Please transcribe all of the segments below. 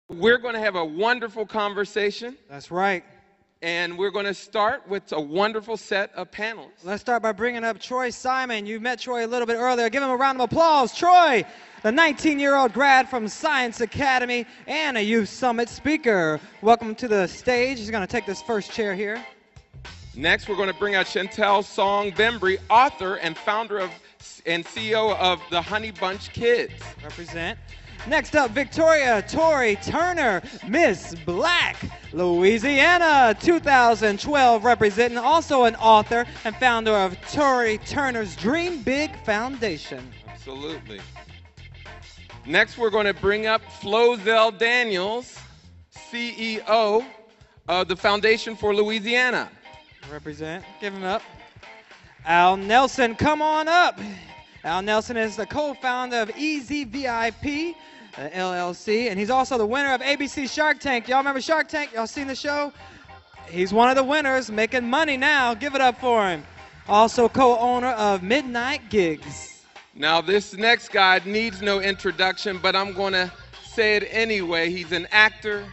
We're going to have a wonderful conversation. That's right. And we're going to start with a wonderful set of panels. Let's start by bringing up Troy Simon. You met Troy a little bit earlier. Give him a round of applause. Troy, the 19-year-old grad from Science Academy and a Youth Summit speaker. Welcome to the stage. He's going to take this first chair here. Next, we're going to bring out Chental Song-Bembry, author and founder of and CEO of the Honey Bunch Kids. Represent. Next up, Victoria Tori Turner, Miss Black, Louisiana, 2012, representing, also an author and founder of Tori Turner's Dream Big Foundation. Absolutely. Next, we're going to bring up Flozell Daniels, CEO of the Foundation for Louisiana. Represent. Give him up. Al Nelson, come on up. Al Nelson is the co-founder of EasyVIP, LLC, and he's also the winner of ABC Shark Tank. Y'all remember Shark Tank? Y'all seen the show? He's one of the winners, making money now. Give it up for him. Also co-owner of Midnight Gigs. Now, this next guy needs no introduction, but I'm going to say it anyway. He's an actor.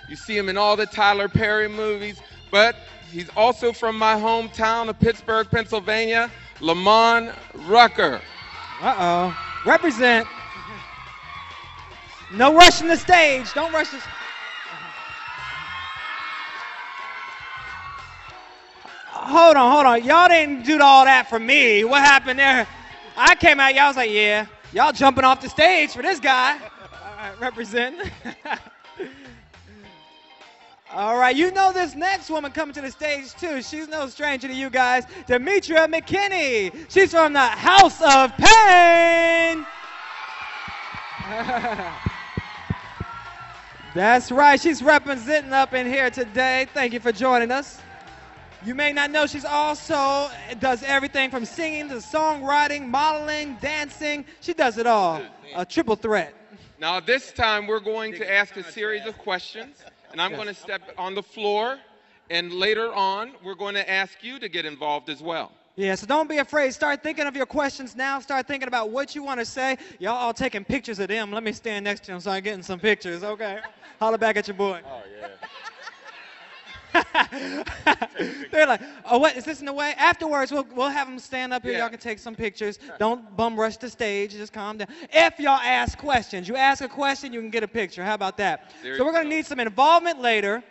You see him in all the Tyler Perry movies, but he's also from my hometown of Pittsburgh, Pennsylvania, Lamman, Rucker. Uh-oh. Represent. No rushing the stage. Don't rush this. Hold on. Y'all didn't do all that for me. What happened there? I came out, y'all was like, yeah, y'all jumping off the stage for this guy. All right, represent. All right, you know this next woman coming to the stage too. She's no stranger to you guys. Demetria McKinney. She's from the House of Pain. That's right. She's representing up in here today. Thank you for joining us. You may not know she's also does everything from singing to songwriting, modeling, dancing. She does it all. A triple threat. Now, this time we're going to ask a series of questions, and I'm going to step on the floor, and later on we're going to ask you to get involved as well. Yeah, so don't be afraid. Start thinking of your questions now. Start thinking about what you want to say. Y'all all taking pictures of them. Let me stand next to them so I'm getting some pictures. Okay. Holler back at your boy. Oh, yeah. They're like, oh, what, is this in the way? Afterwards, we'll have them stand up here. Yeah. Y'all can take some pictures. Don't bum rush the stage. Just calm down. If y'all ask questions, you ask a question, you can get a picture. How about that? So we're going to need some involvement later.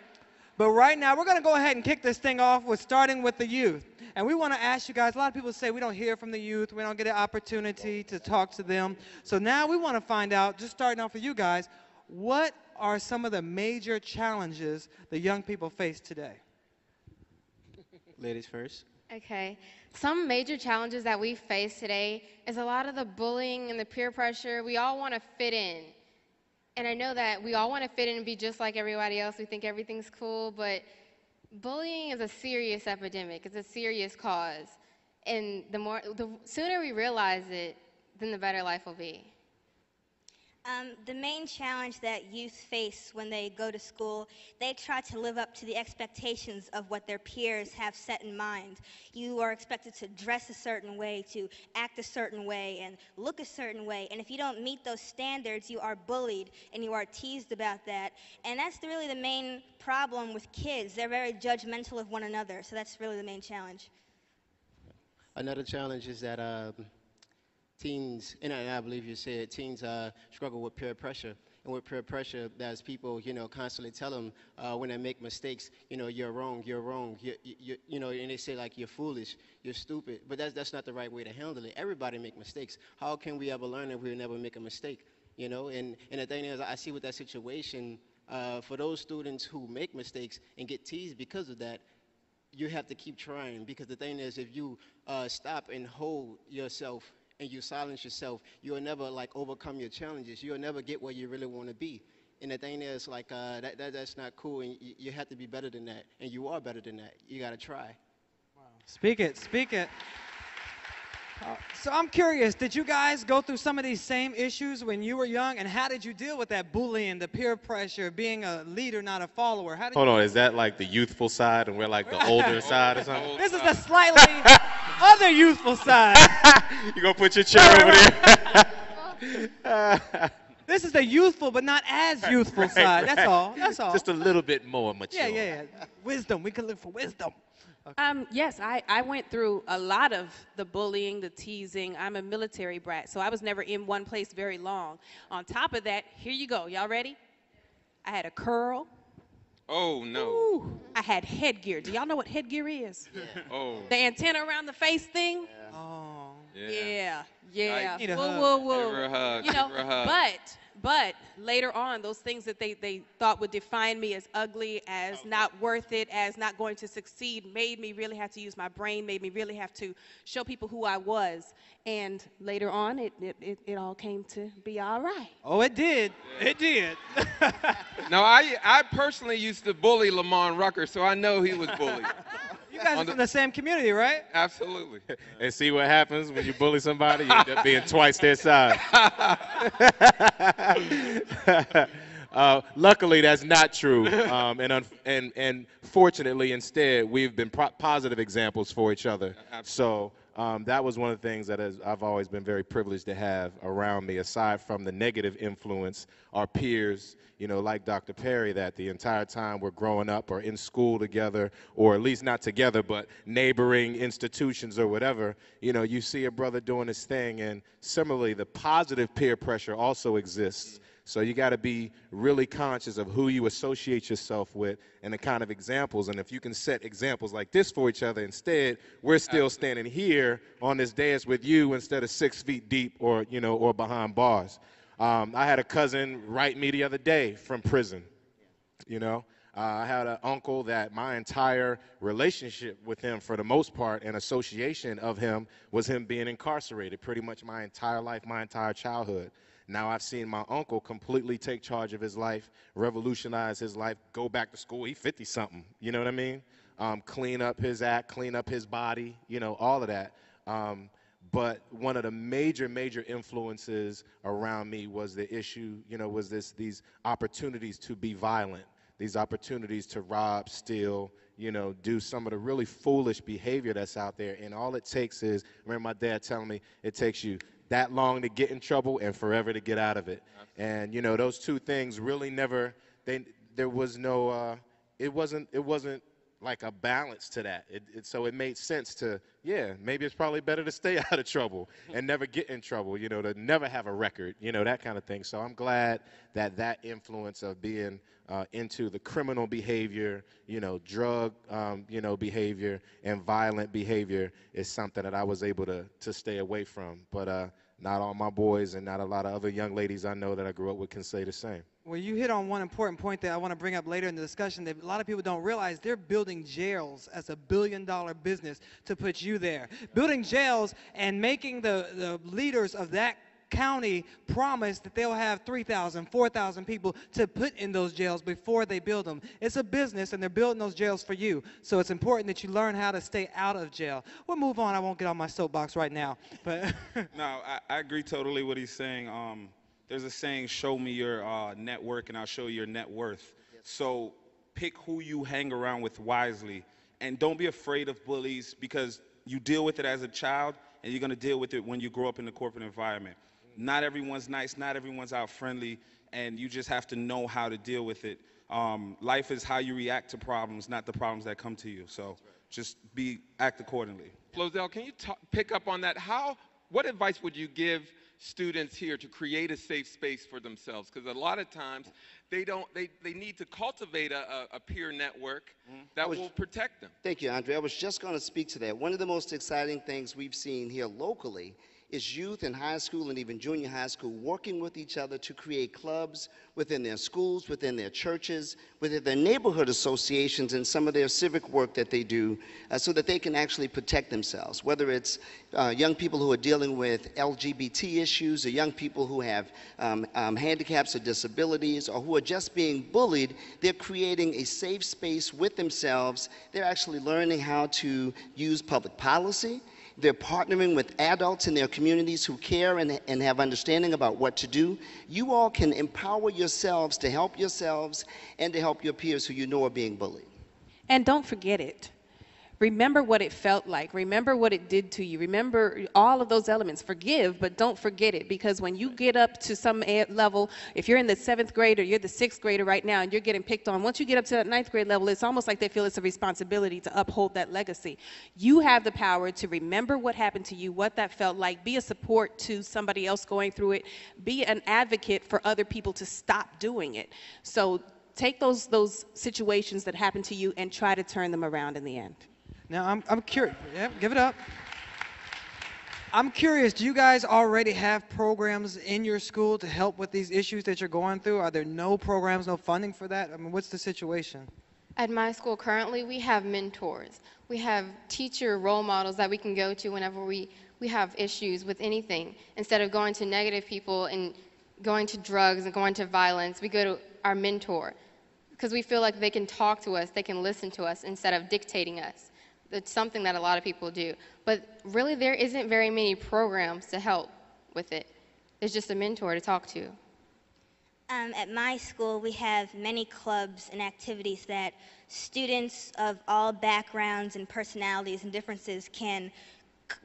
But right now, we're going to go ahead and kick this thing off with starting with the youth. And we want to ask you guys, a lot of people say we don't hear from the youth. We don't get an opportunity to talk to them. So now we want to find out, just starting off for you guys, what are some of the major challenges the young people face today? Ladies first. Okay. Some major challenges that we face today is a lot of the bullying and the peer pressure. We all want to fit in. And I know that we all want to fit in and be just like everybody else. We think everything's cool, but bullying is a serious epidemic. It's a serious cause. And the sooner we realize it, then the better life will be. The main challenge that youth face when they go to school, they try to live up to the expectations of what their peers have set in mind. You are expected to dress a certain way, to act a certain way, and look a certain way. And if you don't meet those standards, you are bullied and you are teased about that. And that's really the main problem with kids. They're very judgmental of one another, so that's really the main challenge. Another challenge is that teens, and I believe you said, teens struggle with peer pressure. And with peer pressure, there's people, constantly tell them when they make mistakes, you're wrong, and they say like you're foolish, you're stupid. But that's not the right way to handle it. Everybody make mistakes. How can we ever learn if we never make a mistake? And the thing is, I see with that situation, for those students who make mistakes and get teased because of that, you have to keep trying, because the thing is, if you stop and hold yourself and you silence yourself, you'll never overcome your challenges. You'll never get where you really want to be. And the thing is, that's not cool, and you have to be better than that, and you are better than that. You got to try. Wow. Speak it. So I'm curious, did you guys go through some of these same issues when you were young, and how did you deal with that bullying, the peer pressure, being a leader, not a follower? Hold on, is that like the youthful side and we're like the older side or something? This is the slightly other youthful side. You gonna put your chair over there? This is the youthful but not as youthful side. That's all. That's all. Just a little bit more mature. Yeah. Wisdom. We can look for wisdom. Yes, I went through a lot of the bullying, the teasing. I'm a military brat, so I was never in one place very long. On top of that, here you go. Y'all ready? I had a curl. Oh, no. Ooh, I had headgear. Do y'all know what headgear is? Yeah. Oh. The antenna around the face thing? Yeah. Oh. Yeah. Need a Whoa, hug. whoa, whoa. Give her a hug. You know, Give her a hug. but later on, those things that they thought would define me as ugly, as not worth it, as not going to succeed, made me really have to use my brain, made me really have to show people who I was. And later on, it all came to be all right. Oh, it did. It did. Now, I personally used to bully Lamman Rucker, so I know he was bullied. You guys are from the same community, right? Absolutely. And see what happens when you bully somebody? You end up being twice their size. Luckily, that's not true. And fortunately, instead, we've been positive examples for each other. So that was one of the things that I've always been very privileged to have around me, aside from the negative influence, our peers, you know, like Dr. Perry, that the entire time we're growing up or in school together, or at least not together, but neighboring institutions or whatever, you know, you see a brother doing his thing. And similarly, the positive peer pressure also exists. So you got to be really conscious of who you associate yourself with and the kind of examples. And if you can set examples like this for each other, instead, we're still standing here on this dais with you instead of 6 feet deep or, you know, or behind bars. I had a cousin write me the other day from prison, you know. I had an uncle that my entire relationship with him, for the most part, and association of him was him being incarcerated pretty much my entire life, my entire childhood. Now I've seen my uncle completely take charge of his life, revolutionize his life, go back to school. He's 50-something, you know what I mean? Clean up his act, clean up his body, you know, all of that. But one of the major influences around me was the issue, you know, was these opportunities to be violent, these opportunities to rob, steal, you know, do some of the really foolish behavior that's out there. And all it takes is, I remember my dad telling me, it takes you that long to get in trouble and forever to get out of it. And, you know, those two things really never, there was no, it wasn't like a balance to that. So it made sense to, yeah, maybe it's probably better to stay out of trouble and never get in trouble, you know, to never have a record, you know, that kind of thing. So I'm glad that influence of being into the criminal behavior, you know, drug, you know, behavior and violent behavior is something that I was able to stay away from. But not all my boys and not a lot of other young ladies I know that I grew up with can say the same. Well, you hit on one important point that I want to bring up later in the discussion that a lot of people don't realize. They're building jails as a billion-dollar business to put you there. Building jails and making the leaders of that county promise that they'll have 3,000, 4,000 people to put in those jails before they build them. It's a business, and they're building those jails for you. So it's important that you learn how to stay out of jail. We'll move on. I won't get on my soapbox right now. But No, I agree totally what he's saying. There's a saying, show me your network and I'll show you your net worth. Yes. So pick who you hang around with wisely. And don't be afraid of bullies, because you deal with it as a child and you're going to deal with it when you grow up in the corporate environment. Not everyone's nice, not everyone's out friendly, and you just have to know how to deal with it. Life is how you react to problems, not the problems that come to you. So just act accordingly. Flozell, can you pick up on that? What advice would you give students here to create a safe space for themselves? Because a lot of times they need to cultivate a peer network that will protect them. Thank you, Andre. I was just going to speak to that. One of the most exciting things we've seen here locally is youth in high school and even junior high school working with each other to create clubs within their schools, within their churches, within their neighborhood associations, and some of their civic work that they do so that they can actually protect themselves, whether it's young people who are dealing with LGBT issues, or young people who have handicaps or disabilities, or who are just being bullied. They're creating a safe space with themselves. They're actually learning how to use public policy. They're partnering with adults in their communities who care and have understanding about what to do. You all can empower yourselves to help yourselves and to help your peers who you know are being bullied. And don't forget it. Remember what it felt like. Remember what it did to you. Remember all of those elements. Forgive, but don't forget it. Because when you get up to some level, if you're in the 7th grade or you're the 6th grader right now and you're getting picked on, once you get up to that 9th grade level, it's almost like they feel it's a responsibility to uphold that legacy. You have the power to remember what happened to you, what that felt like, be a support to somebody else going through it, be an advocate for other people to stop doing it. So take those situations that happen to you and try to turn them around in the end. Now, I'm curious. Yep, give it up. I'm curious, do you guys already have programs in your school to help with these issues that you're going through? Are there no programs, no funding for that? I mean, what's the situation? At my school currently, we have mentors. We have teacher role models that we can go to whenever we have issues with anything. Instead of going to negative people and going to drugs and going to violence, we go to our mentor because we feel like they can talk to us, they can listen to us instead of dictating us. It's something that a lot of people do. But really, there isn't very many programs to help with it. There's just a mentor to talk to. At my school, we have many clubs and activities that students of all backgrounds and personalities and differences can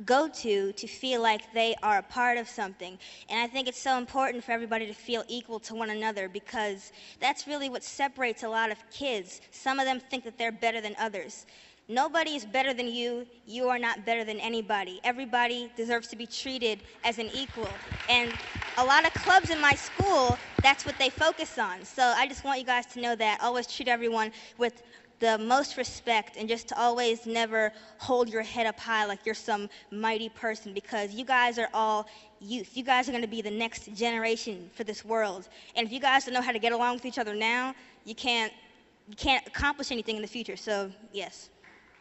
go to feel like they are a part of something. And I think it's so important for everybody to feel equal to one another because that's really what separates a lot of kids. Some of them think that they're better than others. Nobody is better than you. You are not better than anybody. Everybody deserves to be treated as an equal. And a lot of clubs in my school, that's what they focus on. So I just want you guys to know that. Always treat everyone with the most respect and just to always never hold your head up high like you're some mighty person because you guys are all youth. You guys are going to be the next generation for this world. And if you guys don't know how to get along with each other now, you can't accomplish anything in the future. So, yes.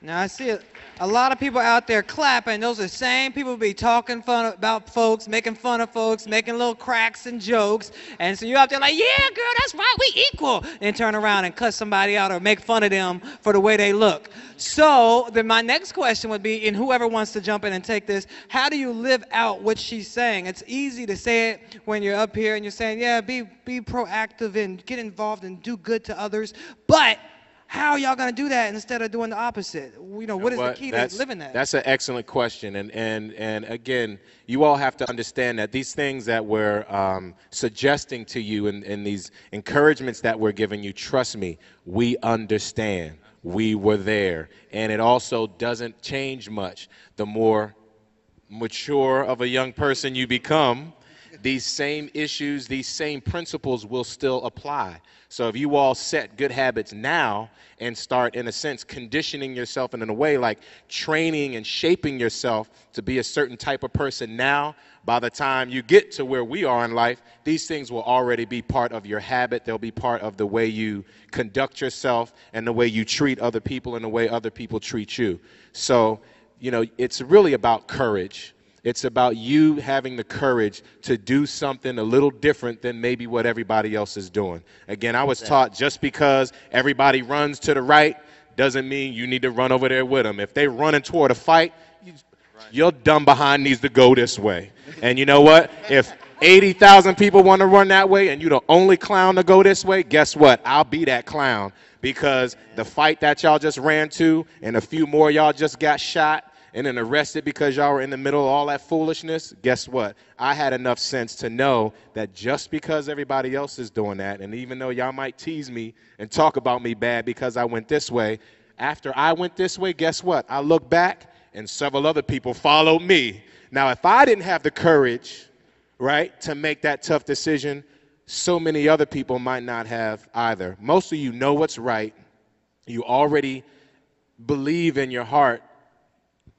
Now, I see a lot of people out there clapping. Those are the same people who be talking about folks, making fun of folks, making little cracks and jokes. And so you're out there like, yeah, girl, that's right, we equal. And turn around and cuss somebody out or make fun of them for the way they look. So then my next question would be, and whoever wants to jump in and take this, how do you live out what she's saying? It's easy to say it when you're up here and you're saying, yeah, be proactive and get involved and do good to others. But how are y'all going to do that instead of doing the opposite? You know, what is the key to living that? That's an excellent question. And again, you all have to understand that these things that we're suggesting to you and these encouragements that we're giving you, trust me, we understand. We were there. And it also doesn't change much. The more mature of a young person you become, these same issues, these same principles will still apply. So if you all set good habits now and start, in a sense, conditioning yourself and in a way like training and shaping yourself to be a certain type of person now, by the time you get to where we are in life, these things will already be part of your habit. They'll be part of the way you conduct yourself and the way you treat other people and the way other people treat you. So, you know, it's really about courage. It's about you having the courage to do something a little different than maybe what everybody else is doing. Again, I was taught just because everybody runs to the right doesn't mean you need to run over there with them. If they're running toward a fight, your dumb behind needs to go this way. And you know what? If 80,000 people want to run that way and you're the only clown to go this way, guess what? I'll be that clown because the fight that y'all just ran to and a few more y'all just got shot and then arrested because y'all were in the middle of all that foolishness, guess what? I had enough sense to know that just because everybody else is doing that, and even though y'all might tease me and talk about me bad because I went this way, after I went this way, guess what? I look back and several other people followed me. Now, if I didn't have the courage, right, to make that tough decision, so many other people might not have either. Most of you know what's right. You already believe in your heart,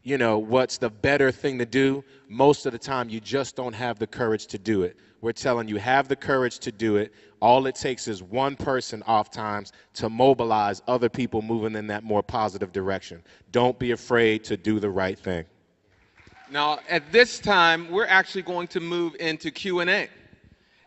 you know, what's the better thing to do. Most of the time, you just don't have the courage to do it. We're telling you, have the courage to do it. All it takes is one person oftentimes to mobilize other people moving in that more positive direction. Don't be afraid to do the right thing. Now, at this time, we're actually going to move into Q&A.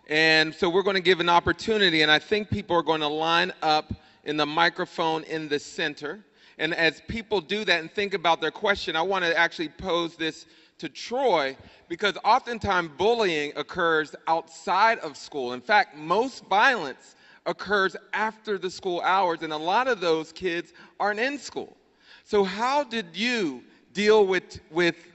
And so we're going to give an opportunity, and I think people are going to line up in the microphone in the center. And as people do that and think about their question, I want to actually pose this to Troy, because oftentimes bullying occurs outside of school. In fact, most violence occurs after the school hours, and a lot of those kids aren't in school. So how did you deal with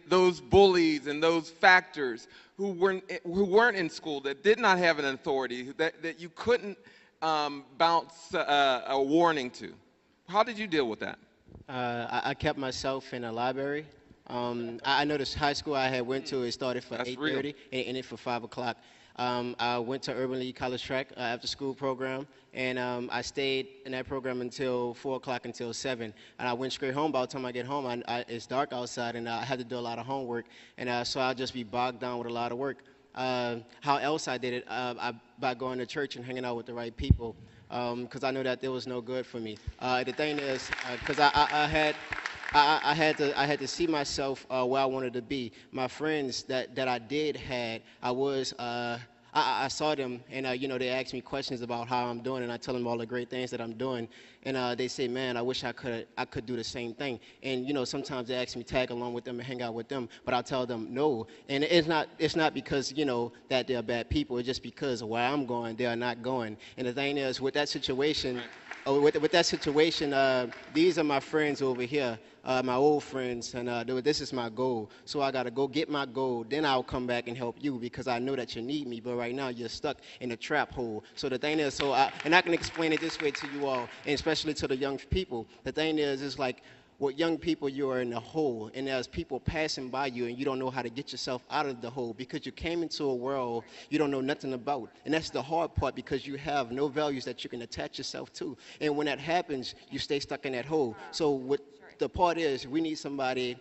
those bullies and those factors who weren't in school, that did not have an authority, that you couldn't bounce a warning to? How did you deal with that? I kept myself in a library. I noticed high school I had went to, it started for That's 8:30 and ended for 5 o'clock. I went to Urban League College Track after school program, and I stayed in that program until 4 o'clock until 7. And I went straight home. By the time I get home, it's dark outside, and I had to do a lot of homework, and so I'll just be bogged down with a lot of work. How else I did it? By going to church and hanging out with the right people, because I knew that there was no good for me. The thing is, because I had to see myself where I wanted to be. My friends that I did had, I saw them, and they asked me questions about how I'm doing, and I tell them all the great things that I'm doing, and they say, man, I wish I could do the same thing. And sometimes they ask me tag along with them and hang out with them, but I'll tell them no. And it's not because that they're bad people. It's just because where I'm going, they are not going. And the thing is, with that situation. With that situation, these are my friends over here, my old friends, and this is my goal. So I got to go get my goal, then I'll come back and help you because I know that you need me, but right now you're stuck in a trap hole. So the thing is, and I can explain it this way to you all, and especially to the young people. The thing is, it's like, with young people, you are in a hole, and there's people passing by you, and you don't know how to get yourself out of the hole because you came into a world you don't know nothing about. And that's the hard part because you have no values that you can attach yourself to. And when that happens, you stay stuck in that hole. So what the part is, we need somebody,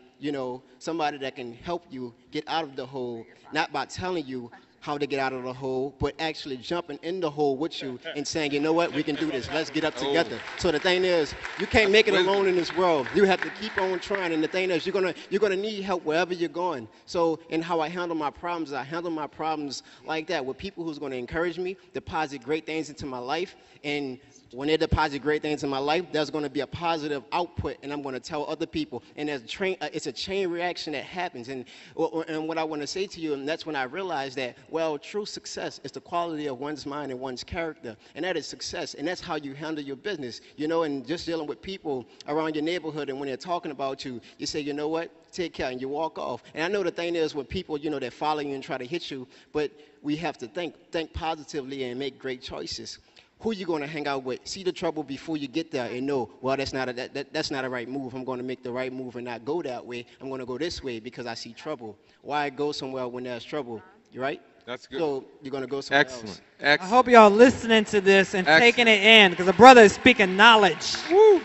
somebody that can help you get out of the hole, not by telling you how to get out of the hole, but actually jumping in the hole with you and saying, you know what, we can do this. Let's get up together. So the thing is, you can't make it alone in this world. You have to keep on trying. And the thing is, you're gonna need help wherever you're going. So, and how I handle my problems, I handle my problems like that, with people who's gonna encourage me, deposit great things into my life, and when they deposit great things in my life, there's going to be a positive output, and I'm going to tell other people. And it's a chain reaction that happens. And what I want to say to you, and that's when I realized that, well, true success is the quality of one's mind and one's character. And that is success. And that's how you handle your business. And just dealing with people around your neighborhood, and when they're talking about you, you say, you know what, take care, and you walk off. And I know the thing is with people, they follow you and try to hit you, but we have to think positively and make great choices. Who you going to hang out with? See the trouble before you get there and know, well, that's not a right move. I'm going to make the right move and not go that way. I'm going to go this way because I see trouble. Why go somewhere when there's trouble? You right? That's good. So you're going to go somewhere else. I hope y'all listening to this and taking it in, because the brother is speaking knowledge. Woo.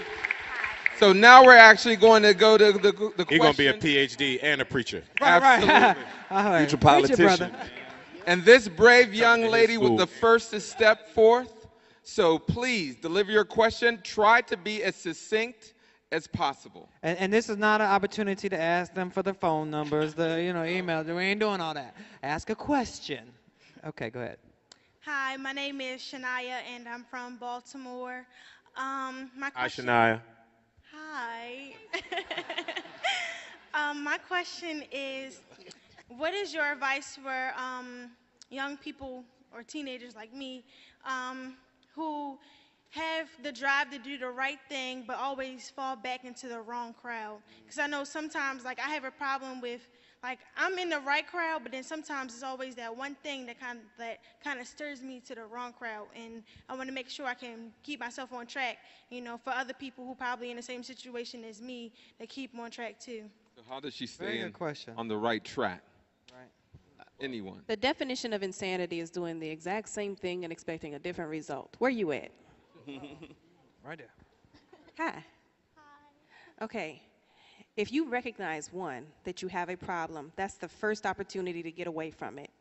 So now we're actually going to go to the question. You're going to be a PhD and a preacher. Absolutely. Right. Future politician. And this brave young lady was the first to step forth. So please deliver your question. Try to be as succinct as possible. And this is not an opportunity to ask them for the phone numbers, the email. We ain't doing all that. Ask a question. Okay, go ahead. Hi, my name is Shania, and I'm from Baltimore. My question, Hi, Shania. Hi. My question is, what is your advice for young people or teenagers like me who have the drive to do the right thing but always fall back into the wrong crowd? Because I know sometimes, I have a problem with, I'm in the right crowd, but then sometimes it's always that one thing that kind of stirs me to the wrong crowd, and I want to make sure I can keep myself on track, for other people who probably in the same situation as me, to keep on track too. So how does she Very stay good question. on the right track? Right. Anyone? The definition of insanity is doing the exact same thing and expecting a different result. Where you at? Right there. Hi. Hi. Okay. If you recognize, one, that you have a problem, that's the first opportunity to get away from it.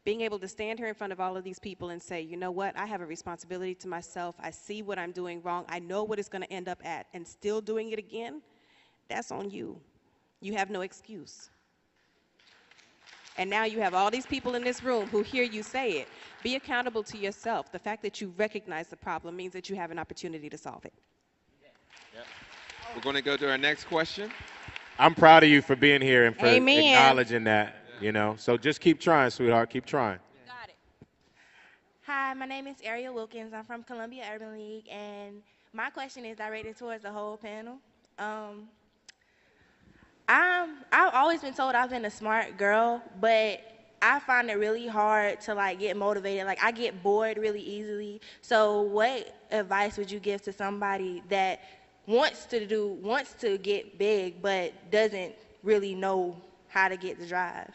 Being able to stand here in front of all of these people and say, you know what, I have a responsibility to myself. I see what I'm doing wrong. I know what it's going to end up at, and still doing it again, that's on you. You have no excuse. And now you have all these people in this room who hear you say it. Be accountable to yourself. The fact that you recognize the problem means that you have an opportunity to solve it. We're going to go to our next question. I'm proud of you for being here and for Amen. acknowledging that, So just keep trying, sweetheart. Keep trying. Got it. Hi, my name is Ariel Wilkins. I'm from Columbia Urban League, and my question is directed towards the whole panel. I've always been told I've been a smart girl, but I find it really hard to like get motivated. Like I get bored really easily. So what advice would you give to somebody that wants to get big but doesn't really know how to get the drive?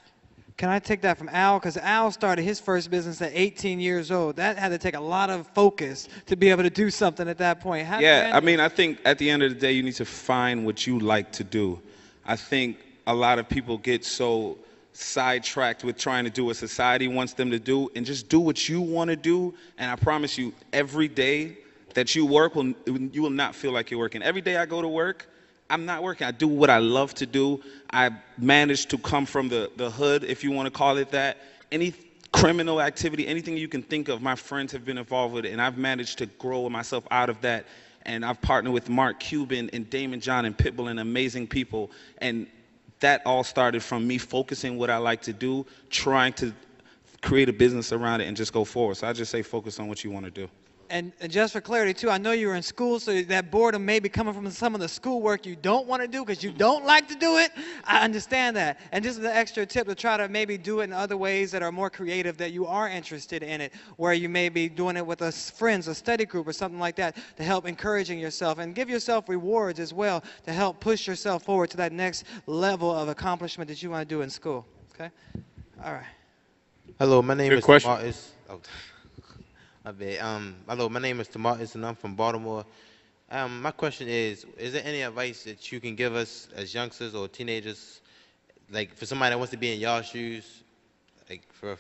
Can I take that from Al? Because Al started his first business at 18 years old. That had to take a lot of focus to be able to do something at that point. Yeah, I mean, I think at the end of the day, you need to find what you like to do. I think a lot of people get so sidetracked with trying to do what society wants them to do, and just do what you want to do. And I promise you, every day that you work, you will not feel like you're working. Every day I go to work, I'm not working. I do what I love to do. I managed to come from the hood, if you want to call it that. Any criminal activity, anything you can think of, my friends have been involved with it, and I've managed to grow myself out of that. And I've partnered with Mark Cuban and Damon John and Pitbull and amazing people. And that all started from me focusing what I like to do, trying to create a business around it and just go forward. So I just say focus on what you want to do. And just for clarity, too, I know you were in school, so that boredom may be coming from some of the schoolwork you don't want to do because you don't like to do it. I understand that. And just an extra tip to try to maybe do it in other ways that are more creative, that you are interested in it, where you may be doing it with friends, a study group or something like that to help encouraging yourself. And give yourself rewards as well to help push yourself forward to that next level of accomplishment that you want to do in school. Okay? All right. Hello, my name Good is question. Martis. Oh. Hello, my name is Demetria, and I'm from Baltimore. My question is there any advice that you can give us as youngsters or teenagers, like for somebody that wants to be in y'all's shoes, like for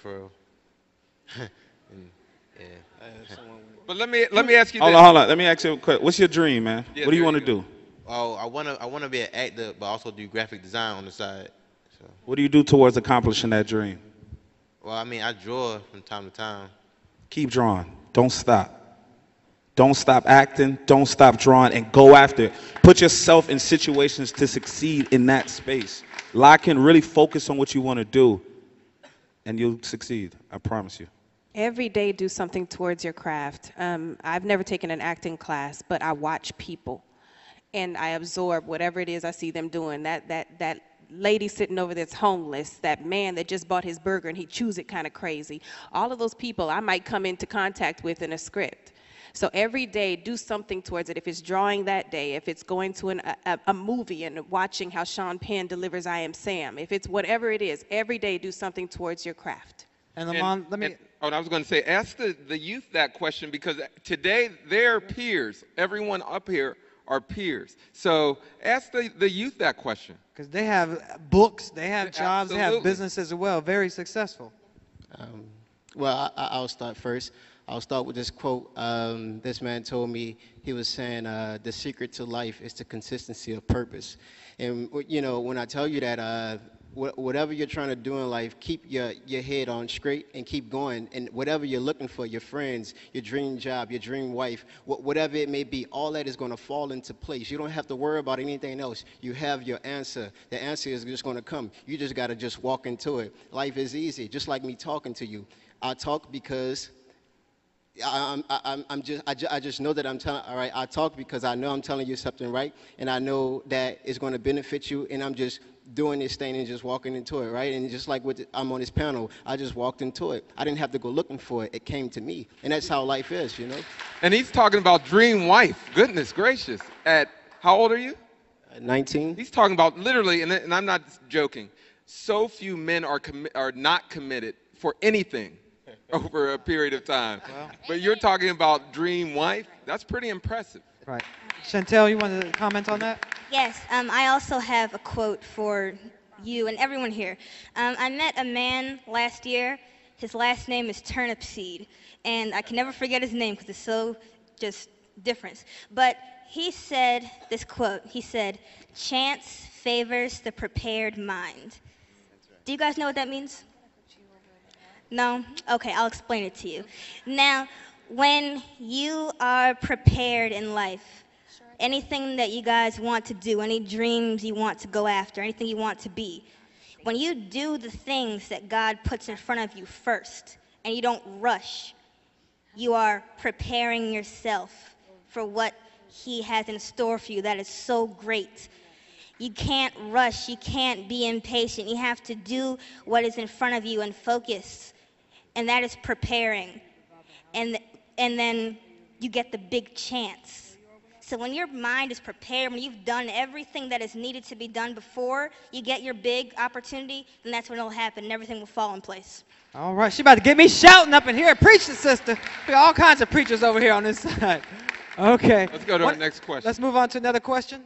yeah. But let me ask you Hold this. on. Let me ask you a question. What's your dream, man? Yeah, what do you there want to do? Oh, I wanna be an actor, but also do graphic design on the side. So. What do you do towards accomplishing that dream? Well, I mean, I draw from time to time. Keep drawing. Don't stop. Don't stop acting. Don't stop drawing, and go after it. Put yourself in situations to succeed in that space. Lock in, really focus on what you want to do, and you'll succeed. I promise you. Every day do something towards your craft. I've never taken an acting class, but I watch people, and I absorb whatever it is I see them doing. That lady sitting over that's homeless, that man that just bought his burger and he chews it kind of crazy. All of those people I might come into contact with in a script. So every day do something towards it. If it's drawing that day, if it's going to a movie and watching how Sean Penn delivers I Am Sam, if it's whatever it is, every day do something towards your craft. And Lamman, let me... I was going to say, ask the youth that question, because today they're peers. Everyone up here are peers. So ask the youth that question. Because they have books, they have jobs, they have Absolutely. businesses as well, very successful. Well, I'll start first. I'll start with this quote. This man told me, he was saying, the secret to life is the consistency of purpose. And, you know, when I tell you that, whatever you're trying to do in life, keep your head on straight and keep going. And whatever you're looking for, your friends, your dream job, your dream wife, whatever it may be, all that is going to fall into place. You don't have to worry about anything else. You have your answer. The answer is just going to come. You just got to just walk into it. Life is easy, just like me talking to you. I talk because I just know that I'm telling, all right, I talk because I know I'm telling you something right, and I know that it's going to benefit you, and I'm just doing this thing and just walking into it, right? And just like I'm on this panel, I just walked into it. I didn't have to go looking for it. It came to me, and that's how life is, you know? And he's talking about dream wife. Goodness gracious. At how old are you? 19. He's talking about literally, and I'm not joking, so few men are not committed for anything over a period of time. But you're talking about dream wife. That's pretty impressive. Right. Chental, you want to comment on that? Yes, I also have a quote for you and everyone here. I met a man last year. His last name is Turnipseed, and I can never forget his name because it's so just different. But he said this quote. He said, "Chance favors the prepared mind." Do you guys know what that means? No? Okay, I'll explain it to you. Now, when you are prepared in life, anything that you guys want to do, any dreams you want to go after, anything you want to be, when you do the things that God puts in front of you first, and you don't rush, you are preparing yourself for what He has in store for you that is so great. You can't rush. You can't be impatient. You have to do what is in front of you and focus. And that is preparing. And then you get the big chance. So when your mind is prepared, when you've done everything that is needed to be done before you get your big opportunity, then that's when it'll happen and everything will fall in place. All right, she about to get me shouting up in here. Preach it, sister. We got all kinds of preachers over here on this side. Okay. Let's go to our next question. Let's move on to another question.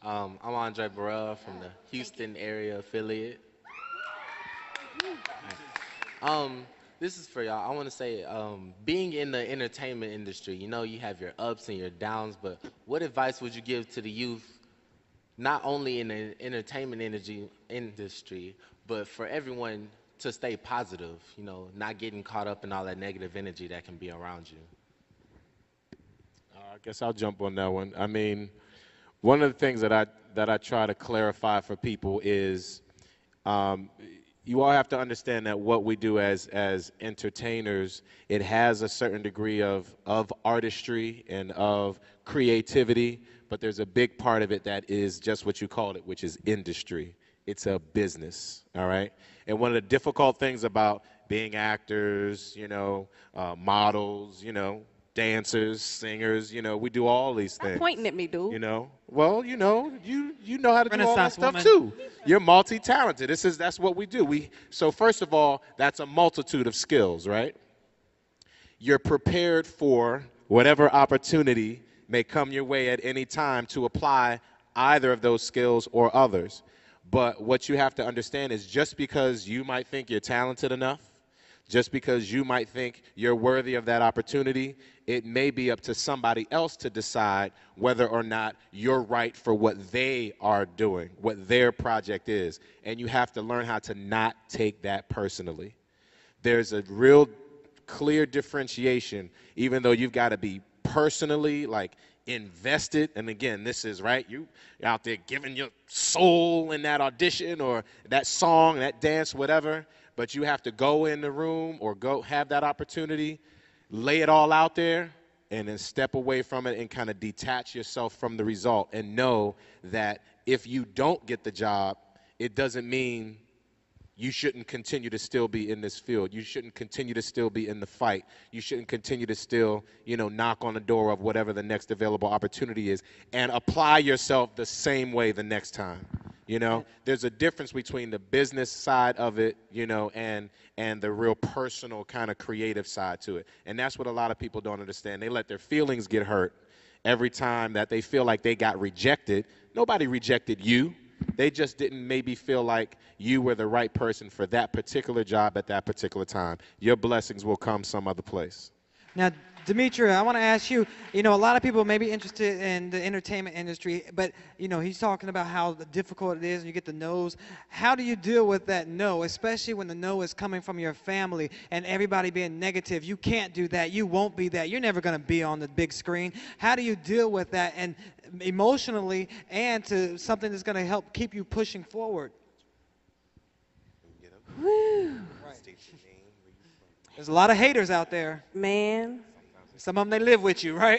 I'm Andre Burrell from the Houston area affiliate. This is for y'all. I want to say, being in the entertainment industry, you know, you have your ups and your downs, but what advice would you give to the youth, not only in the entertainment industry, but for everyone to stay positive, you know, not getting caught up in all that negative energy that can be around you? I guess I'll jump on that one. I mean, one of the things that I try to clarify for people is, you all have to understand that what we do as entertainers, it has a certain degree of artistry and of creativity, but there's a big part of it that is just what you called it, which is industry. It's a business, all right? And one of the difficult things about being actors, you know, models, you know, dancers, singers, you know, we do all these things. Stop pointing at me, dude. You know, well, you know, you know how to do all that stuff woman. too. You're multi-talented. That's what we do. So first of all, that's a multitude of skills, right? You're prepared for whatever opportunity may come your way at any time to apply either of those skills or others. But what you have to understand is just because you might think you're talented enough, just because you might think you're worthy of that opportunity, it may be up to somebody else to decide whether or not you're right for what they are doing, what their project is. And you have to learn how to not take that personally. There's a real clear differentiation, even though you've got to be personally, like, invested. And again, this is right, you're out there giving your soul in that audition or that song, that dance, whatever. But you have to go in the room or go have that opportunity, lay it all out there, and then step away from it and kind of detach yourself from the result and know that if you don't get the job, it doesn't mean you shouldn't continue to still be in this field. You shouldn't continue to still be in the fight. You shouldn't continue to still, you know, knock on the door of whatever the next available opportunity is and apply yourself the same way the next time. You know, there's a difference between the business side of it, you know, and the real personal kind of creative side to it. And that's what a lot of people don't understand. They let their feelings get hurt every time that they feel like they got rejected. Nobody rejected you. They just didn't maybe feel like you were the right person for that particular job at that particular time. Your blessings will come some other place. Now, Demetria, I want to ask you, you know, a lot of people may be interested in the entertainment industry, but, you know, he's talking about how difficult it is and you get the no's. How do you deal with that no, especially when the no is coming from your family and everybody being negative? You can't do that. You won't be that. You're never going to be on the big screen. How do you deal with that and emotionally and to something that's going to help keep you pushing forward? Woo. There's a lot of haters out there. Man. Some of them, they live with you, right?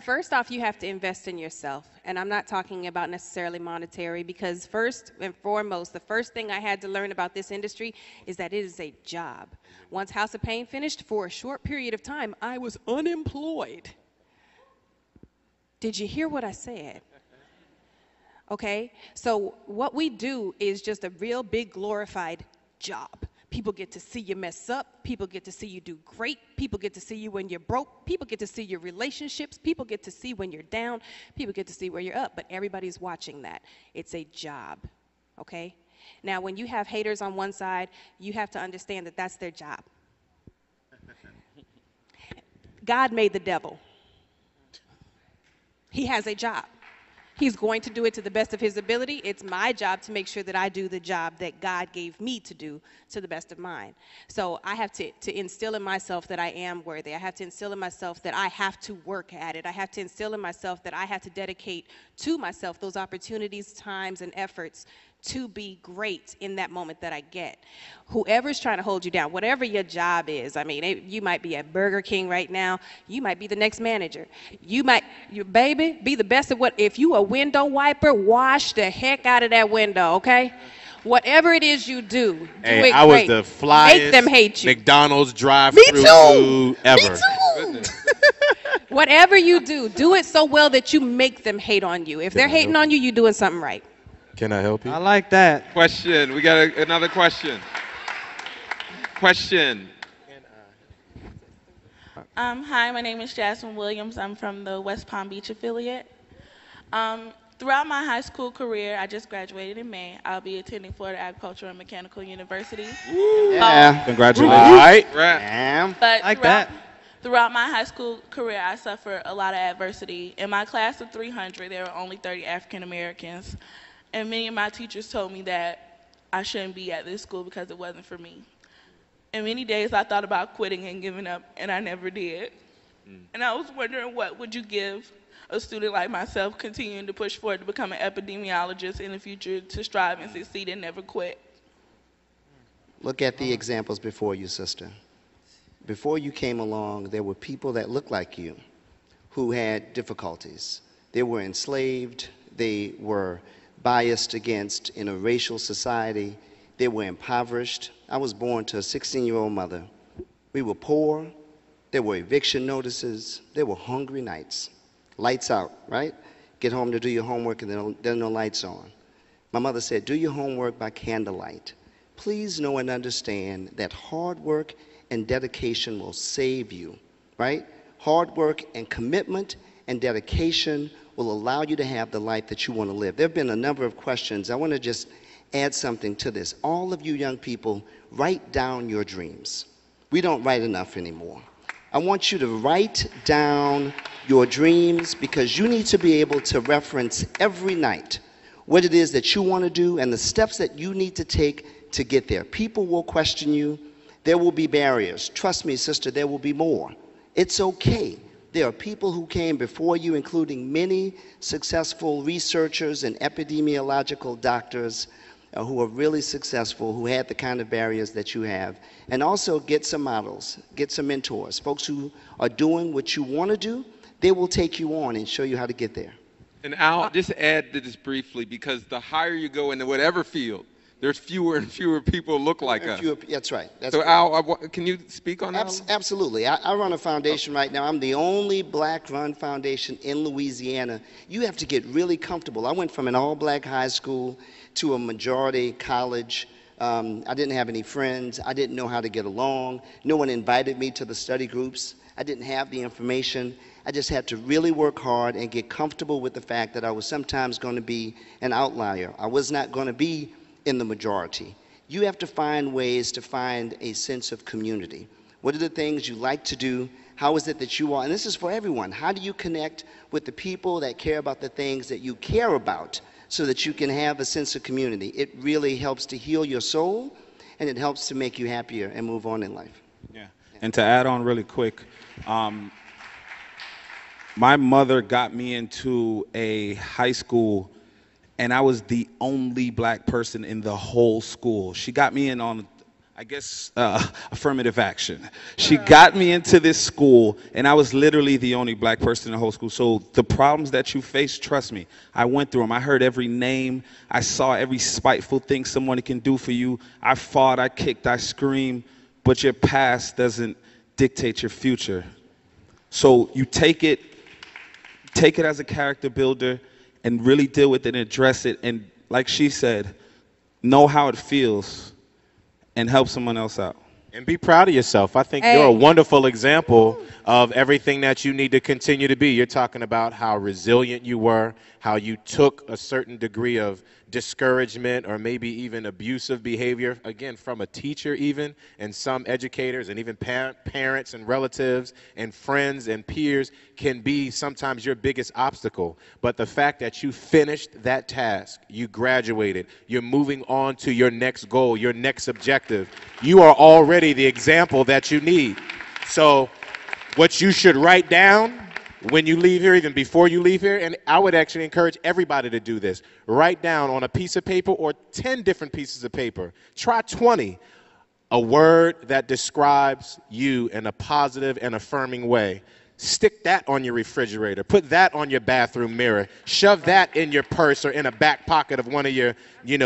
First off, you have to invest in yourself. And I'm not talking about necessarily monetary, because first and foremost, the first thing I had to learn about this industry is that it is a job. Once House of Pain finished, for a short period of time, I was unemployed. Did you hear what I said? Okay? So what we do is just a real big glorified job. People get to see you mess up. People get to see you do great. People get to see you when you're broke. People get to see your relationships. People get to see when you're down. People get to see where you're up. But everybody's watching that. It's a job, okay? Now, when you have haters on one side, you have to understand that that's their job. God made the devil. He has a job. He's going to do it to the best of his ability. It's my job to make sure that I do the job that God gave me to do to the best of mine. So I have to instill in myself that I am worthy. I have to instill in myself that I have to work at it. I have to instill in myself that I have to dedicate to myself those opportunities, times, and efforts to be great in that moment that I get. Whoever's trying to hold you down, whatever your job is, I mean, you might be at Burger King right now, you might be the next manager. You might, you baby, be the best at what, if you a window wiper, wash the heck out of that window, okay? Whatever it is you do, do Hey, it I was great. the flyest Make them hate you. McDonald's drive-through food ever. Me too. Whatever you do, do it so well that you make them hate on you. If they're hating on you, you're doing something right. Can I help you? I like that. Question. We got another question. Question. Hi, my name is Jasmine Williams. I'm from the West Palm Beach affiliate. Throughout my high school career, I just graduated in May. I'll be attending Florida Agricultural and Mechanical University. Yeah. Congratulations. All right. But throughout my high school career, I suffered a lot of adversity. In my class of 300, there were only 30 African Americans. And many of my teachers told me that I shouldn't be at this school because it wasn't for me. And many days I thought about quitting and giving up, and I never did. And I was wondering, what would you give a student like myself continuing to push forward to become an epidemiologist in the future, to strive and succeed and never quit? Look at the examples before you, sister. Before you came along, there were people that looked like you who had difficulties. They were enslaved. They were biased against in a racial society. They were impoverished. I was born to a 16-year-old mother. We were poor. There were eviction notices. There were hungry nights. Lights out, right? Get home to do your homework and there are no lights on. My mother said, do your homework by candlelight. Please know and understand that hard work and dedication will save you, right? Hard work and commitment and dedication will allow you to have the life that you want to live. There have been a number of questions. I want to just add something to this. All of you young people, write down your dreams. We don't write enough anymore. I want you to write down your dreams, because you need to be able to reference every night what it is that you want to do and the steps that you need to take to get there. People will question you. There will be barriers. Trust me, sister, there will be more. It's okay. There are people who came before you, including many successful researchers and epidemiological doctors who are really successful, who had the kind of barriers that you have. And also get some models, get some mentors, folks who are doing what you want to do. They will take you on and show you how to get there. And Al, just add to this briefly, because the higher you go into whatever field, there's fewer and fewer people look like us. That's right. That's so right. Al, can you speak on that? Absolutely. I run a foundation right now. I'm the only black-run foundation in Louisiana. You have to get really comfortable. I went from an all-black high school to a majority college. I didn't have any friends. I didn't know how to get along. No one invited me to the study groups. I didn't have the information. I just had to really work hard and get comfortable with the fact that I was sometimes going to be an outlier. I was not going to be in the majority. You have to find ways to find a sense of community. What are the things you like to do? How is it that you are? And this is for everyone. How do you connect with the people that care about the things that you care about so that you can have a sense of community? It really helps to heal your soul, and it helps to make you happier and move on in life. Yeah. And to add on really quick, my mother got me into a high school, and I was the only black person in the whole school. She got me in on, I guess, affirmative action. She got me into this school, and I was literally the only black person in the whole school. So the problems that you face, trust me, I went through them. I heard every name. I saw every spiteful thing someone can do for you. I fought, I kicked, I screamed, but your past doesn't dictate your future. So you take it as a character builder and really deal with it and address it. And like she said, know how it feels and help someone else out. And be proud of yourself. I think you're a wonderful example of everything that you need to continue to be. You're talking about how resilient you were, how you took a certain degree of discouragement or maybe even abusive behavior, again, from a teacher even, and some educators and even parents and relatives and friends and peers can be sometimes your biggest obstacle. But the fact that you finished that task, you graduated, you're moving on to your next goal, your next objective, you are already the example that you need. So what you should write down when you leave here, even before you leave here, and I would actually encourage everybody to do this. Write down on a piece of paper or 10 different pieces of paper. Try 20. A word that describes you in a positive and affirming way. Stick that on your refrigerator. Put that on your bathroom mirror. Shove that in your purse or in a back pocket of one of your,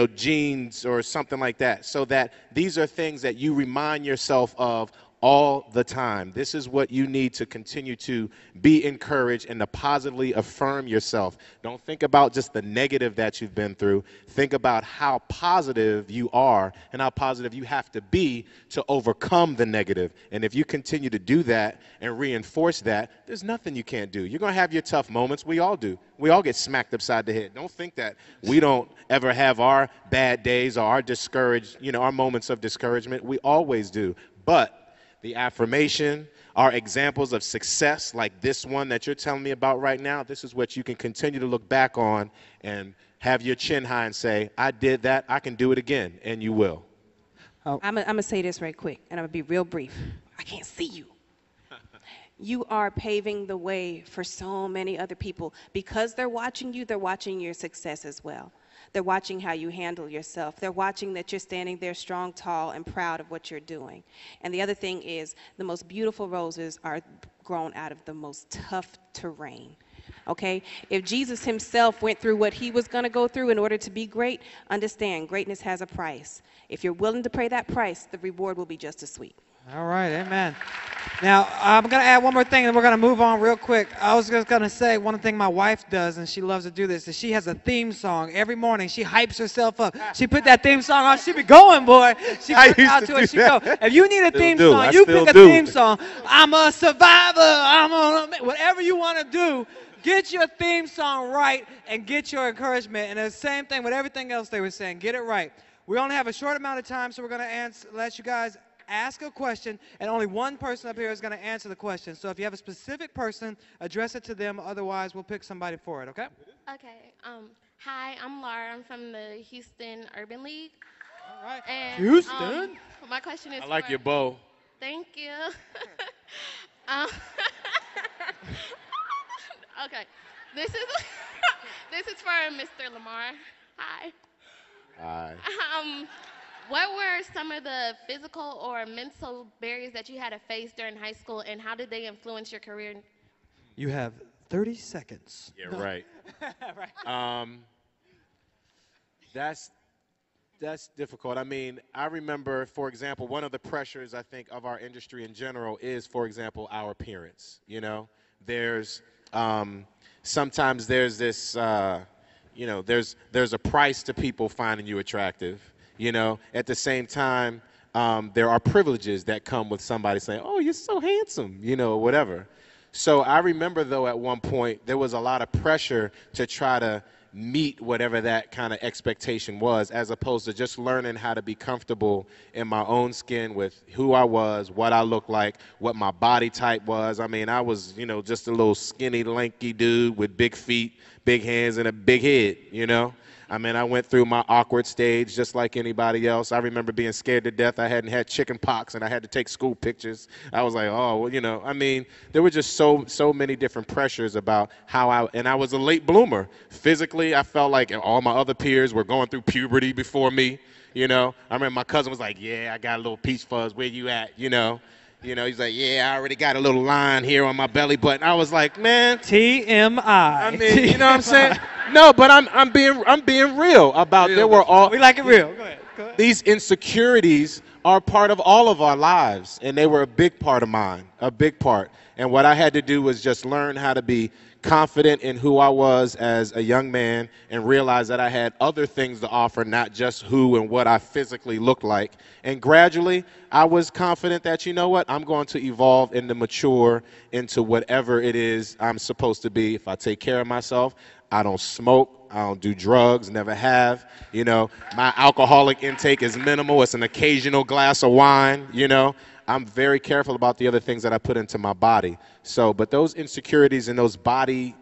jeans or something like that, so that these are things that you remind yourself of all the time. This is what you need to continue to be encouraged and to positively affirm yourself. Don't think about just the negative that you've been through. Think about how positive you are and how positive you have to be to overcome the negative. And if you continue to do that and reinforce that, there's nothing you can't do. You're going to have your tough moments. We all do. We all get smacked upside the head. Don't think that we don't ever have our bad days or our discouraged, our moments of discouragement. We always do. But the affirmation are examples of success like this one that you're telling me about right now. This is what you can continue to look back on and have your chin high and say, I did that, I can do it again, and you will. I'm going to say this right quick, and I'm going to be real brief. I can't see you. You are paving the way for so many other people. Because they're watching you, they're watching your success as well. They're watching how you handle yourself. They're watching that you're standing there strong, tall, and proud of what you're doing. And the other thing is, the most beautiful roses are grown out of the most tough terrain. Okay? If Jesus himself went through what he was going to go through in order to be great, understand, greatness has a price. If you're willing to pay that price, the reward will be just as sweet. All right, amen. Now, I'm going to add one more thing, and we're going to move on real quick. I was just going to say one thing my wife does, and she loves to do this, is she has a theme song. Every morning, she hypes herself up. She put that theme song on. She be going, boy. She works out to it. She go. If you need a theme song, you pick a theme song. I'm a survivor. Whatever you want to do, get your theme song right and get your encouragement. And the same thing with everything else they were saying. Get it right. We only have a short amount of time, so we're going to let you guys ask a question, and only one person up here is going to answer the question. So if you have a specific person, address it to them. Otherwise, we'll pick somebody for it, okay? Okay. Hi, I'm Laura. I'm from the Houston Urban League. All right. And, Houston? My question is I like your bow. Thank you. Okay. This is for Mr. Lamar. Hi. Hi. What were some of the physical or mental barriers that you had to face during high school, and how did they influence your career? You have 30 seconds. Yeah, right. Right. That's difficult. I mean, I remember, for example, one of the pressures, I think, of our industry in general is, for example, our appearance. There's sometimes there's this, there's a price to people finding you attractive. At the same time, there are privileges that come with somebody saying, oh, you're so handsome, whatever. So I remember, though, at one point, there was a lot of pressure to try to meet whatever that kind of expectation was, as opposed to just learning how to be comfortable in my own skin with who I was, what I looked like, what my body type was. I mean, I was, just a little skinny, lanky dude with big feet, big hands, and a big head, I mean, I went through my awkward stage just like anybody else. I remember being scared to death. I hadn't had chicken pox, and I had to take school pictures. I was like, oh, well, I mean, there were just so many different pressures about and I was a late bloomer. Physically, I felt like all my other peers were going through puberty before me, I remember my cousin was like, yeah, I got a little peach fuzz. Where you at, he's like, yeah, I already got a little line here on my belly button. I was like, man. TMI. I mean, you know what I'm saying? No, but I'm being real about real, there were all. We like it real. Go ahead. These insecurities are part of all of our lives, and they were a big part of mine, a big part. And what I had to do was just learn how to be confident in who I was as a young man and realize that I had other things to offer, not just who and what I physically looked like. And gradually, I was confident that, I'm going to evolve and to mature into whatever it is I'm supposed to be. If I take care of myself, I don't smoke, I don't do drugs, never have. My alcoholic intake is minimal. It's an occasional glass of wine, I'm very careful about the other things that I put into my body. So, but those insecurities and those body,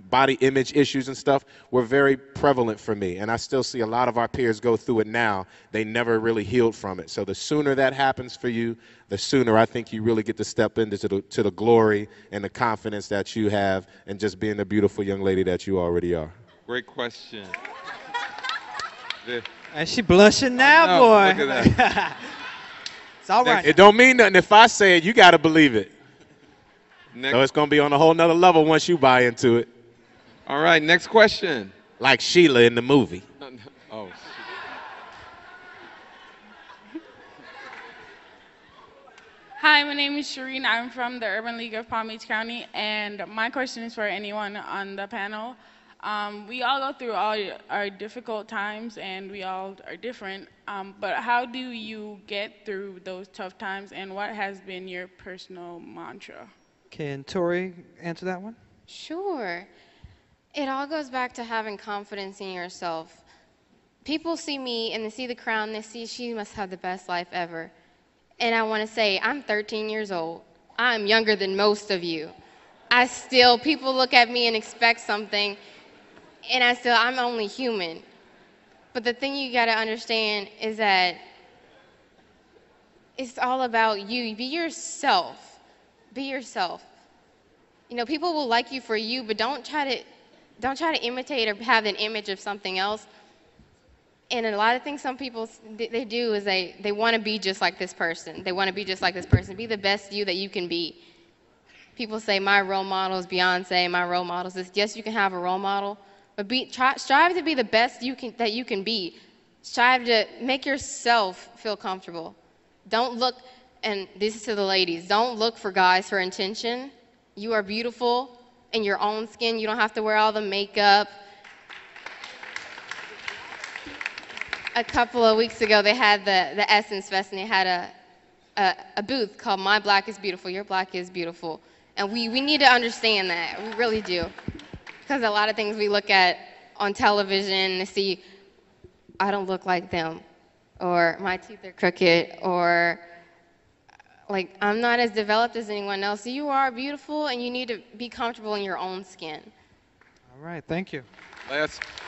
body image issues and stuff were very prevalent for me. And I still see a lot of our peers go through it now. They never really healed from it. So the sooner that happens for you, the sooner I think you really get to step into the glory and the confidence that you have and just being the beautiful young lady that you already are. Great question. And she blushing now, boy. Look at that. It's all right. It don't mean nothing. If I say it, you got to believe it. So it's going to be on a whole nother level once you buy into it. All right, next question. Like Sheila in the movie. Oh, Hi, my name is Shireen. I'm from the Urban League of Palm Beach County, and my question is for anyone on the panel. We all go through all our difficult times, and we all are different, but how do you get through those tough times, and what has been your personal mantra? Can Tori answer that one? Sure. It all goes back to having confidence in yourself. People see me and they see the crown, they see she must have the best life ever. And I want to say, I'm 13 years old. I'm younger than most of you. People look at me and expect something, and I'm only human. But the thing you got to understand is that it's all about you. Be yourself. Be yourself. You know, people will like you for you, but don't try to imitate or have an image of something else. And a lot of things some people they do is they want to be just like this person. They want to be just like this person. Be the best you that you can be. People say my role model is Beyonce. My role model is this. Yes, you can have a role model, but strive to be the best that you can be. Strive to make yourself feel comfortable. Don't look, and this is to the ladies, don't look for guys for attention. You are beautiful in your own skin. You don't have to wear all the makeup. A couple of weeks ago, they had the Essence Fest, and they had a booth called My Black is Beautiful, Your Black is Beautiful. And we need to understand that. We really do. Because a lot of things we look at on television and see, I don't look like them, or my teeth are crooked, or like I'm not as developed as anyone else. You are beautiful, and you need to be comfortable in your own skin. All right, thank you.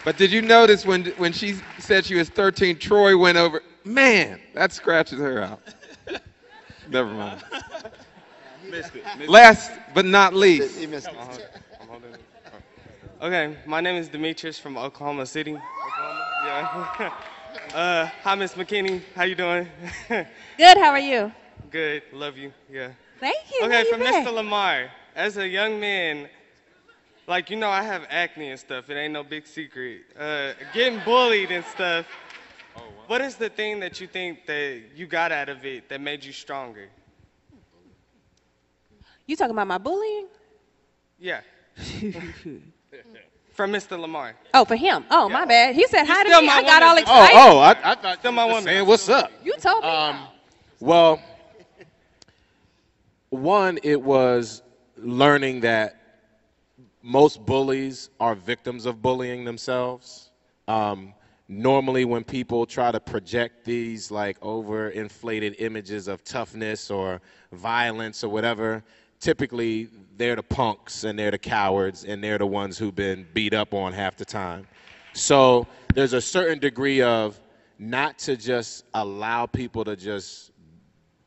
But did you notice when she said she was 13, Troy went over, man, that scratches her out. Never mind. Missed it. Last but not least. He missed it. Okay, my name is Demetria from Oklahoma City. Oklahoma? Yeah. Hi, Miss McKinney. How you doing? Good, how are you? Good, love you, yeah. Thank you. Okay, for Mr. Lamar, as a young man, like, you know, I have acne and stuff. It ain't no big secret. Getting bullied and stuff. Oh, wow. What is the thing that you think that you got out of it that made you stronger? You talking about my bullying? Yeah. From Mr. Lamar. Oh, for him. Oh, my bad. He said hi to still me. my I got woman. all excited. I thought still my woman. saying what's up. You told me. Well, one, it was learning that most bullies are victims of bullying themselves. Normally when people try to project these like overinflated images of toughness or violence or whatever, typically they're the punks and they're the cowards and they're the ones who've been beat up on half the time. So there's a certain degree of not to just allow people to just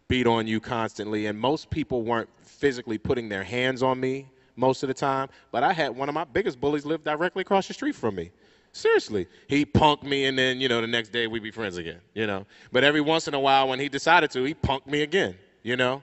beat on you constantly. And most people weren't physically putting their hands on me most of the time, but I had one of my biggest bullies live directly across the street from me. Seriously. He punked me, and then, you know, the next day we'd be friends again, you know. But every once in a while when he decided to, he punked me again, you know.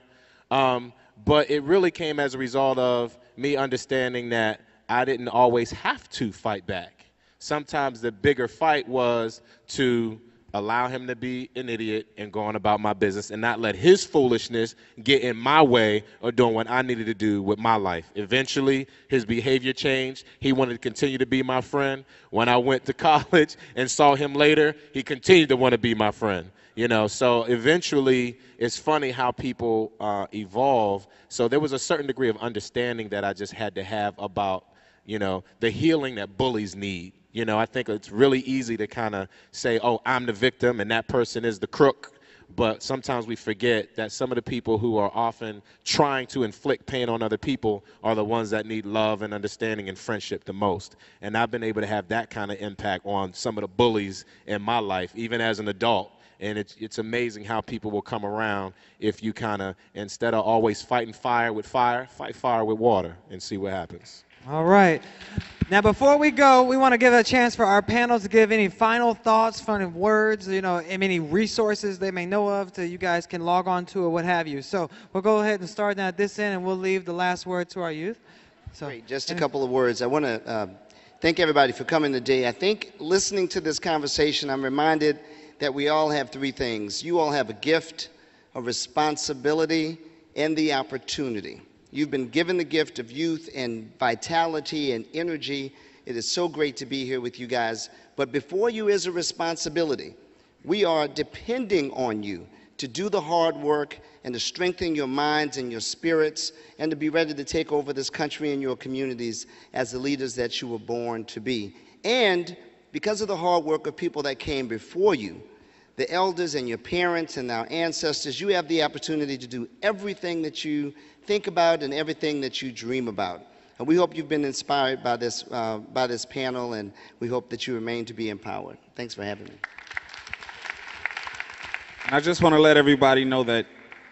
But it really came as a result of me understanding that I didn't always have to fight back. Sometimes the bigger fight was to allow him to be an idiot and go on about my business and not let his foolishness get in my way of doing what I needed to do with my life. Eventually, his behavior changed. He wanted to continue to be my friend. When I went to college and saw him later, he continued to want to be my friend. You know, so eventually, it's funny how people evolve. So there was a certain degree of understanding that I just had to have about, you know, the healing that bullies need. You know, I think it's really easy to kind of say, oh, I'm the victim and that person is the crook. but sometimes we forget that some of the people who are often trying to inflict pain on other people are the ones that need love and understanding and friendship the most. And I've been able to have that kind of impact on some of the bullies in my life, even as an adult. And it's amazing how people will come around if you kind of, instead of always fighting fire with fire, fight fire with water and see what happens. All right. Now, before we go, we want to give a chance for our panel to give any final thoughts, final words, you know, any resources they may know of that you guys can log on to or what have you. So we'll go ahead and start at this end, and we'll leave the last word to our youth. So, great. Just a couple of words. I want to thank everybody for coming today. I think listening to this conversation, I'm reminded that we all have three things. You all have a gift, a responsibility, and the opportunity. You've been given the gift of youth and vitality and energy. It is so great to be here with you guys. But before you is a responsibility. We are depending on you to do the hard work and to strengthen your minds and your spirits and to be ready to take over this country and your communities as the leaders that you were born to be. And because of the hard work of people that came before you, the elders and your parents and our ancestors, you have the opportunity to do everything that you think about and everything that you dream about. And we hope you've been inspired by this panel, and we hope that you remain to be empowered. Thanks for having me. And I just want to let everybody know that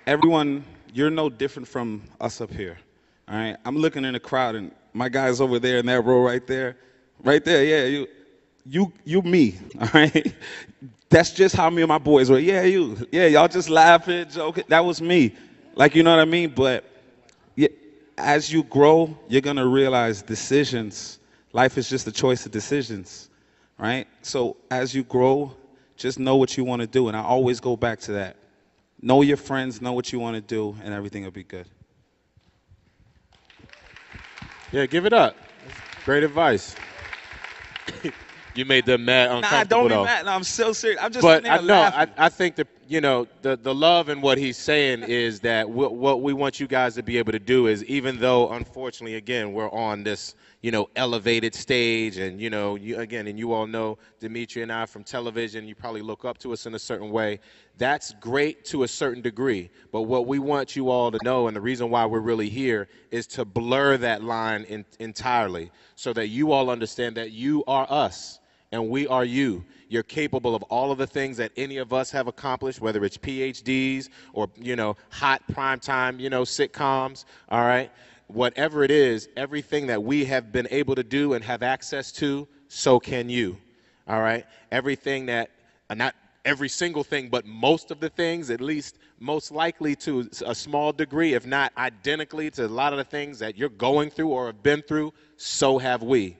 everyone, you're no different from us up here. All right? I'm looking in the crowd, and my guy's over there in that row right there. Right there, yeah, you me, all right? That's just how me and my boys were. Yeah, you. Yeah, y'all just laughing, joking. That was me. Like, you know what I mean? But yeah, as you grow, you're going to realize decisions. Life is just a choice of decisions, right? So as you grow, just know what you want to do. And I always go back to that. Know your friends, know what you want to do, and everything will be good. Yeah, give it up. Great advice. You made them mad uncomfortable. Nah, don't be mad. No, I'm so serious. I'm just But sitting there laughing. I think that, you know, the love in what he's saying is that what we want you guys to be able to do is, even though, unfortunately, again, we're on this, you know, elevated stage, and, you know, and you all know Demetria and I from television, you probably look up to us in a certain way. That's great to a certain degree. But what we want you all to know, and the reason why we're really here, is to blur that line entirely so that you all understand that you are us. And we are you. You're capable of all of the things that any of us have accomplished, whether it's PhDs or, you know, hot primetime, you know, sitcoms, all right? Whatever it is, everything that we have been able to do and have access to, so can you, all right? Everything that, not every single thing, but most of the things, at least most likely to a small degree, if not identically to a lot of the things that you're going through or have been through, so have we.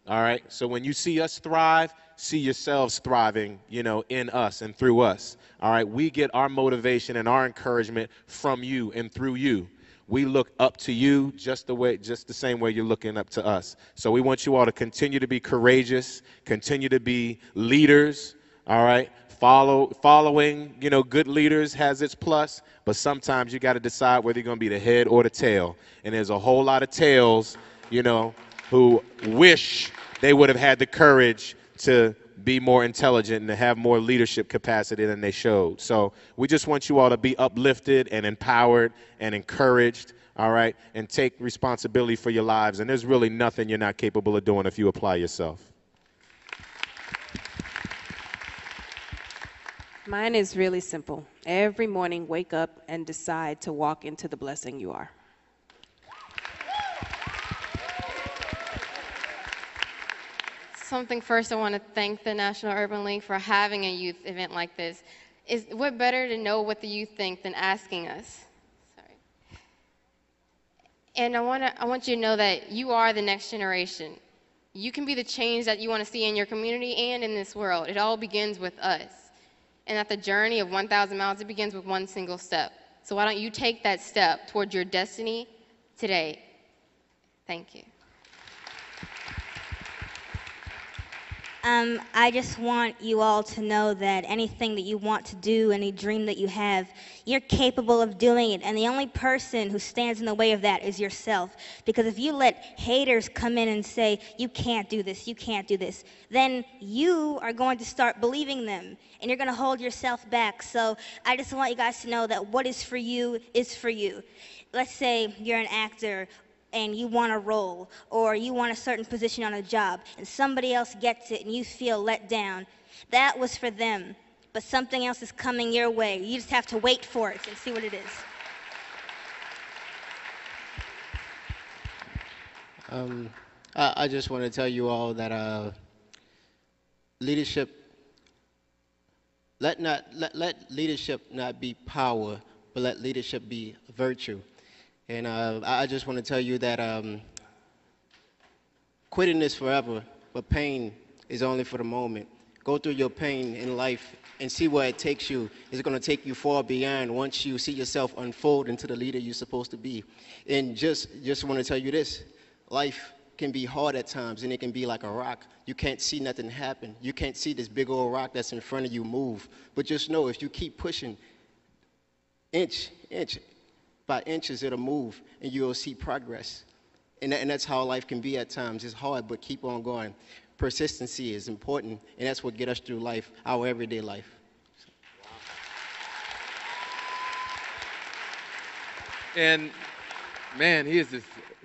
All right, so when you see us thrive, see yourselves thriving, you know, in us and through us. All right, we get our motivation and our encouragement from you and through you. We look up to you just the same way you're looking up to us. So we want you all to continue to be courageous, continue to be leaders. All right, following, you know, good leaders has its plus, but sometimes you got to decide whether you're going to be the head or the tail. And there's a whole lot of tails, you know, who wish they would have had the courage to be more intelligent and to have more leadership capacity than they showed. So we just want you all to be uplifted and empowered and encouraged, all right, and take responsibility for your lives. And there's really nothing you're not capable of doing if you apply yourself. Mine is really simple. Every morning, wake up and decide to walk into the blessing you are. Something first, I want to thank the National Urban League for having a youth event like this. What better to know what the youth think than asking us? Sorry. And I want you to know that you are the next generation. You can be the change that you want to see in your community and in this world. It all begins with us. And at the journey of 1,000 miles, it begins with one single step. So why don't you take that step towards your destiny today? Thank you. I just want you all to know that anything that you want to do, any dream that you have, you're capable of doing it. And the only person who stands in the way of that is yourself. Because if you let haters come in and say, you can't do this, then you are going to start believing them. And you're going to hold yourself back. So I just want you guys to know that what is for you is for you. Let's say you're an actor and you want a role, or you want a certain position on a job, and somebody else gets it and you feel let down. That was for them, but something else is coming your way. You just have to wait for it and see what it is. I just want to tell you all that leadership, let leadership not be power, but let leadership be virtue. And I just want to tell you that quitting is forever, but pain is only for the moment. Go through your pain in life and see where it takes you. It's going to take you far beyond once you see yourself unfold into the leader you're supposed to be. And just want to tell you this, life can be hard at times, and it can be like a rock. You can't see nothing happen. You can't see this big old rock that's in front of you move. But just know, if you keep pushing inch by inches, it'll move, and you'll see progress. And that's how life can be at times. It's hard, but keep on going. Persistency is important, and that's what gets us through life, our everyday life. And man, he is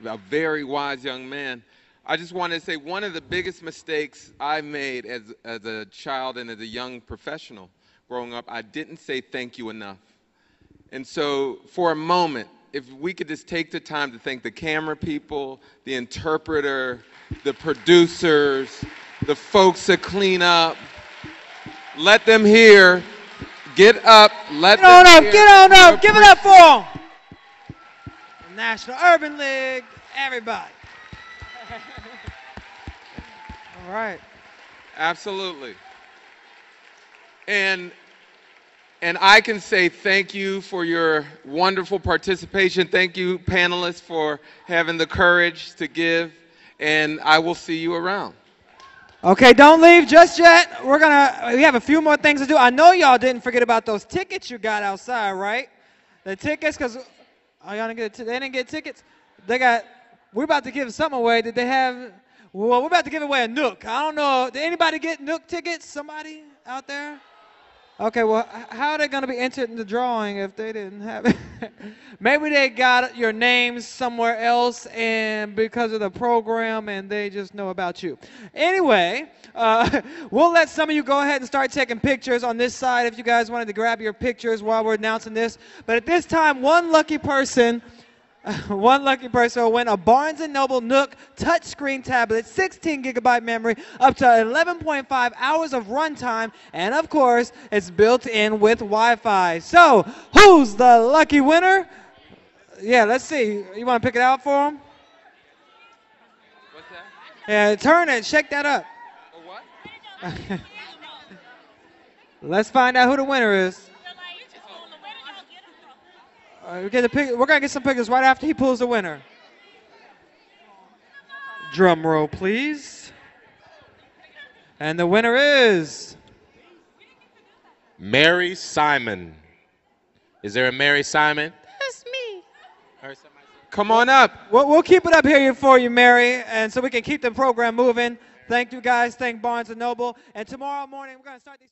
a very wise young man. I just want to say one of the biggest mistakes I made as a child and as a young professional growing up, I didn't say thank you enough. And so for a moment, if we could just take the time to thank the camera people, the interpreter, the producers, the folks that clean up, let them hear, get up, let them hear. Get on up, give it up for them. National Urban League, everybody. All right. Absolutely. And I can say thank you for your wonderful participation. Thank you, panelists, for having the courage to give. And I will see you around. Okay, don't leave just yet. We have a few more things to do. I know y'all didn't forget about those tickets you got outside, right? The tickets, because y'all didn't get they didn't get tickets. We're about to give something away. Did they have? Well, we're about to give away a Nook. I don't know. Did anybody get Nook tickets? Somebody out there? Okay, well, how are they going to be entered in the drawing if they didn't have it? Maybe they got your names somewhere else and because of the program and they just know about you. Anyway, we'll let some of you go ahead and start taking pictures on this side if you guys wanted to grab your pictures while we're announcing this. But at this time, one lucky person will win a Barnes & Noble Nook touchscreen tablet, 16 gigabyte memory, up to 11.5 hours of runtime, and of course, it's built in with Wi-Fi. So, who's the lucky winner? Yeah, let's see. You want to pick it out for him? What's that? Yeah, turn it. Shake that up. What? Let's find out who the winner is. We're going to get some pictures right after he pulls the winner. Drum roll, please. And the winner is Mary Simon. Is there a Mary Simon? That's me. Come on up. We'll keep it up here for you, Mary, and so we can keep the program moving. Thank you, guys. Thank Barnes & Noble. And tomorrow morning, we're going to start these